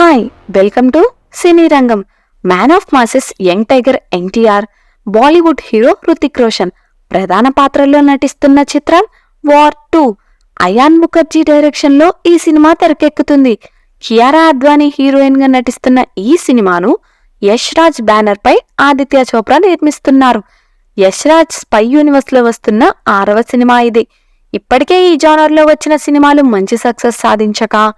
Hi, welcome to సినీ రంగం. Man of masses young tiger NTR, Bollywood hero Hrithik Roshan ప్రధాన పాత్రల్లో నటిస్తున్న చిత్రం వార్ 2. అయాన్ ముఖర్జీ డైరెక్షన్ లో ఈ సినిమా తెరకెక్కుతుంది. కియారా అద్వానీ హీరోయిన్ గా నటిస్తున్న ఈ సినిమాను యష్ రాజ్ బ్యానర్ పై ఆదిత్య చోప్రా నిర్మిస్తున్నారు. యష్ రాజ్ స్పై యూనివర్స్ లో వస్తున్న 6వ సినిమా ఇది. ఇప్పటికే ఈ జానర్ లో వచ్చిన సినిమాలు మంచి సక్సెస్ సాధించక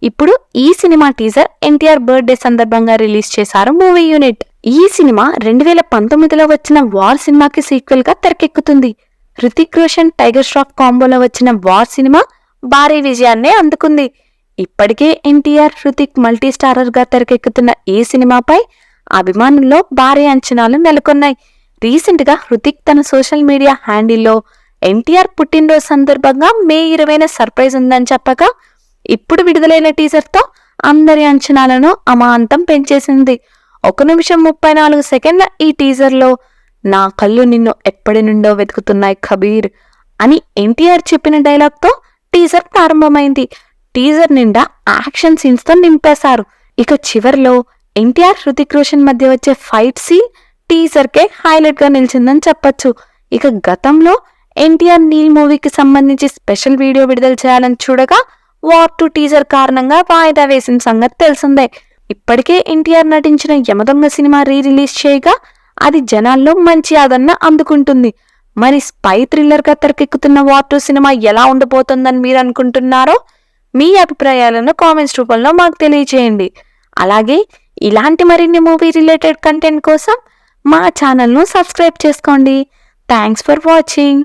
ఇప్పుడు ఈ సినిమా టీజర్ ఎన్టీఆర్ బర్త్డే సందర్భంగా రిలీజ్ చేశారు మూవీ యూనిట్. ఈ సినిమా 2019లో వచ్చిన వార్ సినిమాకి సీక్వెల్ గా తెరకెక్కుతుంది. హృతిక్ రోషన్ టైగర్ ష్రాఫ్ కాంబోలో వచ్చిన వార్ సినిమా భారీ విజయాన్నే అందుకుంది. ఇప్పటికే ఎన్టీఆర్ హృతిక్ మల్టీ స్టారర్ గా తెరకెక్కుతున్న ఈ సినిమాపై అభిమానుల్లో భారీ అంచనాలు నెలకొన్నాయి. రీసెంట్ గా హృతిక్ తన సోషల్ మీడియా హ్యాండిల్లో ఎన్టీఆర్ పుట్టినరోజు సందర్భంగా మే 20న సర్ప్రైజ్ ఉందని చెప్పగా ఇప్పుడు విడుదలైన టీజర్ తో అందరి అంచనాలను అమాంతం పెంచేసింది. 1 నిమిషం 34 సెకండ్ల ఈ టీజర్ లో నా కళ్ళు నిన్ను ఎప్పటి నుండో వెతుకుతున్నాయి కబీర్ అని ఎన్టీఆర్ చెప్పిన డైలాగ్ తో టీజర్ ప్రారంభమైంది. టీజర్ నిండా యాక్షన్ సీన్స్ తో నింపేశారు. ఇక చివర్లో ఎన్టీఆర్ హృతిక్ రోషన్ మధ్య వచ్చే ఫైట్ సీన్ టీజర్ కే హైలైట్ గా నిలిచిందని చెప్పొచ్చు. ఇక గతంలో ఎన్టీఆర్ నీల్ మూవీకి సంబంధించి స్పెషల్ వీడియో విడుదల చేయాలని చూడగా వార్ 2 టీజర్ కారణంగా వాయిదా వేసిన సంగతి తెలిసిందే. ఇప్పటికే ఎన్టీఆర్ నటించిన యమదొంగ సినిమా రిలీజ్ చేయగా అది జనాల్లో మంచి ఆదరణ అందుకుంటుంది. మరి స్పై థ్రిల్లర్ గా తెరకెక్కుతున్న వార్ 2 సినిమా ఎలా ఉండబోతుందని మీరు అనుకుంటున్నారో మీ అభిప్రాయాలను కామెంట్స్ రూపంలో మాకు తెలియజేయండి. అలాగే ఇలాంటి మరిన్ని మూవీ రిలేటెడ్ కంటెంట్ కోసం మా ఛానల్ను సబ్స్క్రైబ్ చేసుకోండి. Thanks for watching.